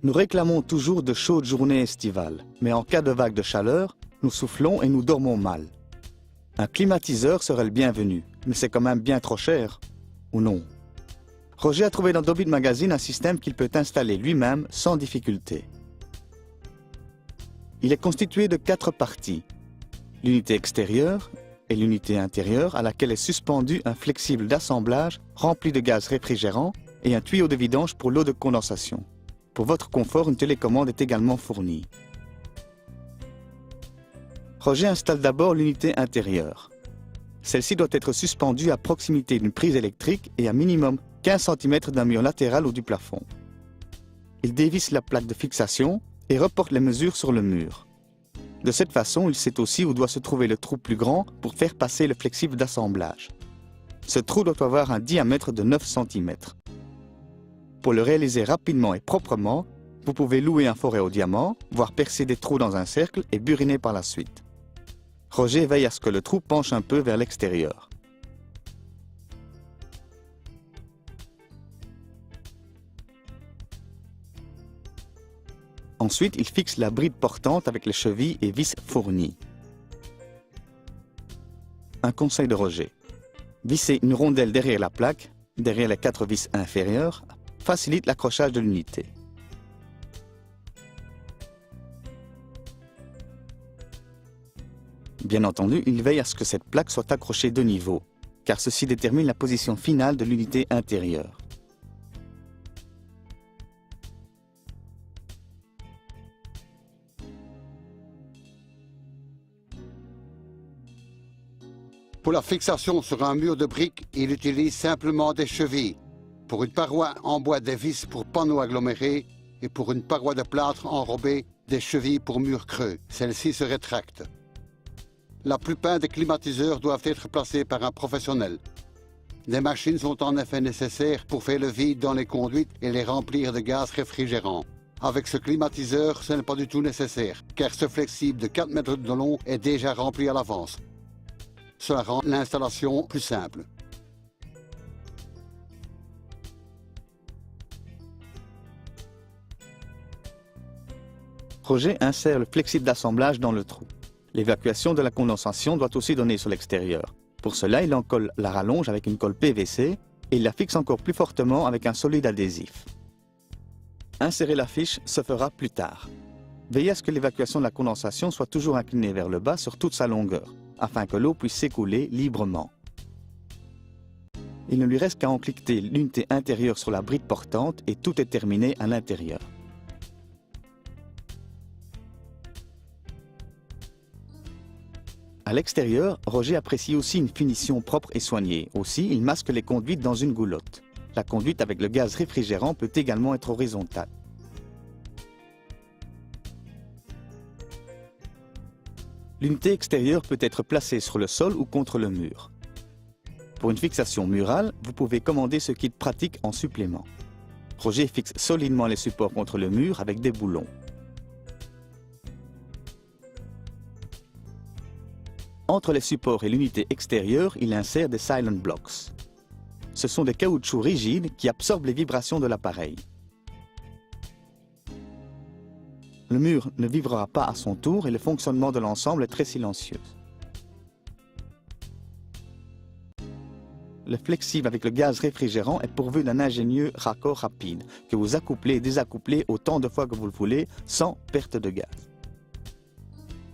Nous réclamons toujours de chaudes journées estivales, mais en cas de vague de chaleur, nous soufflons et nous dormons mal. Un climatiseur serait le bienvenu, mais c'est quand même bien trop cher. Ou non? Roger a trouvé dans Dobit Magazine un système qu'il peut installer lui-même sans difficulté. Il est constitué de 4 parties. L'unité extérieure et l'unité intérieure à laquelle est suspendu un flexible d'assemblage rempli de gaz réfrigérant et un tuyau de vidange pour l'eau de condensation. Pour votre confort, une télécommande est également fournie. Roger installe d'abord l'unité intérieure. Celle-ci doit être suspendue à proximité d'une prise électrique et à minimum 15 cm d'un mur latéral ou du plafond. Il dévisse la plaque de fixation et reporte les mesures sur le mur. De cette façon, il sait aussi où doit se trouver le trou plus grand pour faire passer le flexible d'assemblage. Ce trou doit avoir un diamètre de 9 cm. Pour le réaliser rapidement et proprement, vous pouvez louer un forêt au diamant, voire percer des trous dans un cercle et buriner par la suite. Roger veille à ce que le trou penche un peu vers l'extérieur. Ensuite, il fixe la bride portante avec les chevilles et vis fournies. Un conseil de Roger. Visser une rondelle derrière la plaque, derrière les 4 vis inférieures, facilite l'accrochage de l'unité. Bien entendu, il veille à ce que cette plaque soit accrochée de niveau, car ceci détermine la position finale de l'unité intérieure. Pour la fixation sur un mur de briques, il utilise simplement des chevilles. Pour une paroi en bois, des vis pour panneaux agglomérés et pour une paroi de plâtre enrobée, des chevilles pour murs creux. Celles-ci se rétractent. La plupart des climatiseurs doivent être placés par un professionnel. Des machines sont en effet nécessaires pour faire le vide dans les conduites et les remplir de gaz réfrigérant. Avec ce climatiseur, ce n'est pas du tout nécessaire, car ce flexible de 4 mètres de long est déjà rempli à l'avance. Cela rend l'installation plus simple. Roger insère le flexible d'assemblage dans le trou. L'évacuation de la condensation doit aussi donner sur l'extérieur. Pour cela, il en colle la rallonge avec une colle PVC et il la fixe encore plus fortement avec un solide adhésif. Insérer la fiche se fera plus tard. Veillez à ce que l'évacuation de la condensation soit toujours inclinée vers le bas sur toute sa longueur, afin que l'eau puisse s'écouler librement. Il ne lui reste qu'à encliqueter l'unité intérieure sur la bride portante et tout est terminé à l'intérieur. À l'extérieur, Roger apprécie aussi une finition propre et soignée. Aussi, il masque les conduites dans une goulotte. La conduite avec le gaz réfrigérant peut également être horizontale. L'unité extérieure peut être placée sur le sol ou contre le mur. Pour une fixation murale, vous pouvez commander ce kit pratique en supplément. Roger fixe solidement les supports contre le mur avec des boulons. Entre les supports et l'unité extérieure, il insère des silent blocks. Ce sont des caoutchoucs rigides qui absorbent les vibrations de l'appareil. Le mur ne vibrera pas à son tour et le fonctionnement de l'ensemble est très silencieux. Le flexible avec le gaz réfrigérant est pourvu d'un ingénieux raccord rapide que vous accouplez et désaccouplez autant de fois que vous le voulez sans perte de gaz.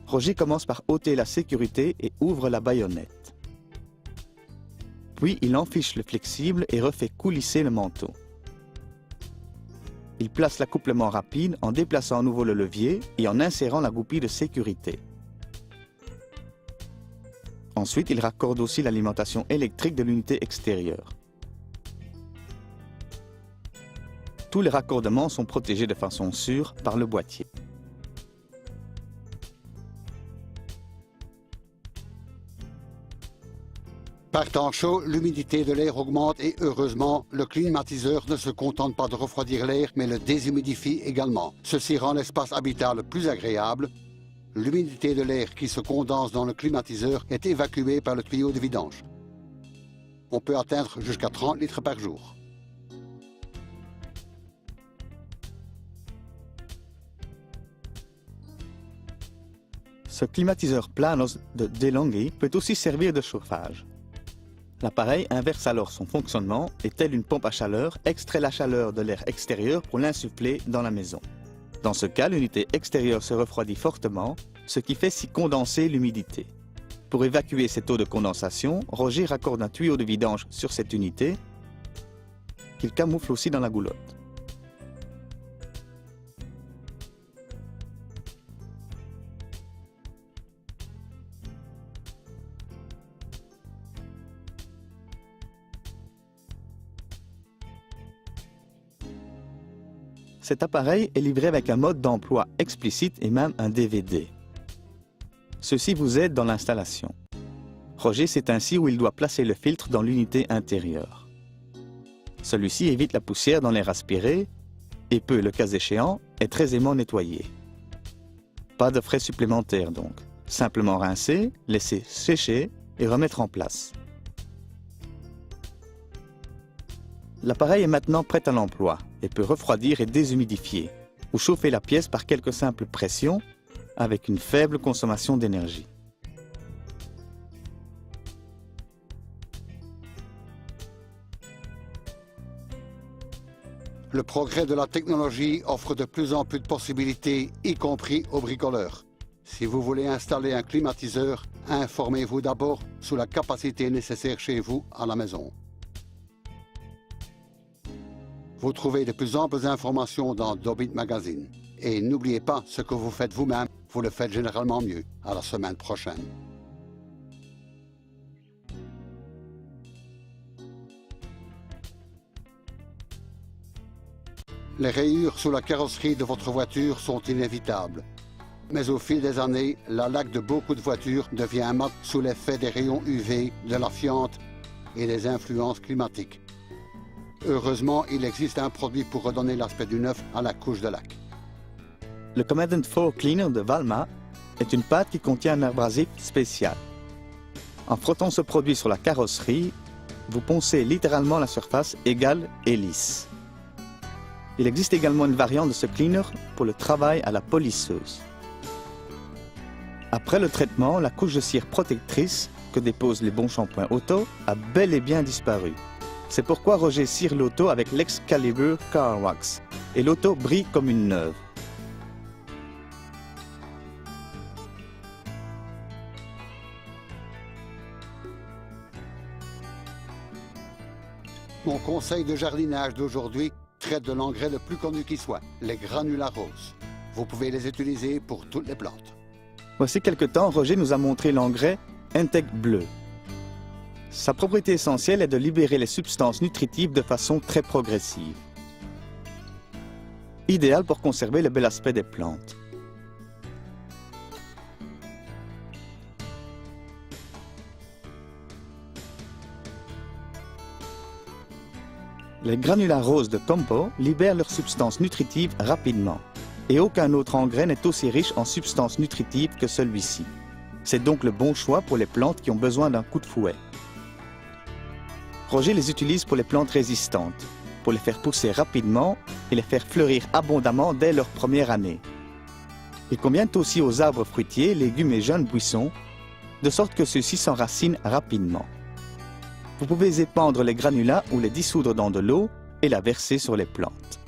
Roger commence par ôter la sécurité et ouvre la baïonnette. Puis il enfiche le flexible et refait coulisser le manteau. Il place l'accouplement rapide en déplaçant à nouveau le levier et en insérant la goupille de sécurité. Ensuite, il raccorde aussi l'alimentation électrique de l'unité extérieure. Tous les raccordements sont protégés de façon sûre par le boîtier. Par temps chaud, l'humidité de l'air augmente et heureusement, le climatiseur ne se contente pas de refroidir l'air mais le déshumidifie également. Ceci rend l'espace habitable plus agréable. L'humidité de l'air qui se condense dans le climatiseur est évacuée par le tuyau de vidange. On peut atteindre jusqu'à 30 litres par jour. Ce climatiseur Planos de DeLonghi peut aussi servir de chauffage. L'appareil inverse alors son fonctionnement et, telle une pompe à chaleur, extrait la chaleur de l'air extérieur pour l'insuffler dans la maison. Dans ce cas, l'unité extérieure se refroidit fortement, ce qui fait s'y condenser l'humidité. Pour évacuer cette eau de condensation, Roger raccorde un tuyau de vidange sur cette unité qu'il camoufle aussi dans la goulotte. Cet appareil est livré avec un mode d'emploi explicite et même un DVD. Ceci vous aide dans l'installation. Roger sait ainsi où il doit placer le filtre dans l'unité intérieure. Celui-ci évite la poussière dans l'air aspiré et peut, le cas échéant, être aisément nettoyé. Pas de frais supplémentaires donc. Simplement rincer, laisser sécher et remettre en place. L'appareil est maintenant prêt à l'emploi et peut refroidir et déshumidifier, ou chauffer la pièce par quelques simples pressions avec une faible consommation d'énergie. Le progrès de la technologie offre de plus en plus de possibilités, y compris aux bricoleurs. Si vous voulez installer un climatiseur, informez-vous d'abord sur la capacité nécessaire chez vous à la maison. Vous trouvez de plus amples informations dans Dobit Magazine. Et n'oubliez pas, ce que vous faites vous-même, vous le faites généralement mieux. À la semaine prochaine. Les rayures sur la carrosserie de votre voiture sont inévitables. Mais au fil des années, la laque de beaucoup de voitures devient mate sous l'effet des rayons UV, de la fiente et des influences climatiques. Heureusement, il existe un produit pour redonner l'aspect du neuf à la couche de laque. Le Commandant 4 Cleaner de Valma est une pâte qui contient un abrasif spécial. En frottant ce produit sur la carrosserie, vous poncez littéralement la surface égale et lisse. Il existe également une variante de ce cleaner pour le travail à la polisseuse. Après le traitement, la couche de cire protectrice que déposent les bons shampoings auto a bel et bien disparu. C'est pourquoi Roger cire l'auto avec l'Excalibur Car Wax et l'auto brille comme une neuve. Mon conseil de jardinage d'aujourd'hui traite de l'engrais le plus connu qui soit, les granulats roses. Vous pouvez les utiliser pour toutes les plantes. Voici quelque temps, Roger nous a montré l'engrais Intec bleu. Sa propriété essentielle est de libérer les substances nutritives de façon très progressive. Idéal pour conserver le bel aspect des plantes. Les granulats roses de Compo libèrent leurs substances nutritives rapidement. Et aucun autre engrais n'est aussi riche en substances nutritives que celui-ci. C'est donc le bon choix pour les plantes qui ont besoin d'un coup de fouet. Roger les utilise pour les plantes résistantes, pour les faire pousser rapidement et les faire fleurir abondamment dès leur première année. Il convient aussi aux arbres fruitiers, légumes et jeunes buissons, de sorte que ceux-ci s'enracinent rapidement. Vous pouvez épandre les granulats ou les dissoudre dans de l'eau et la verser sur les plantes.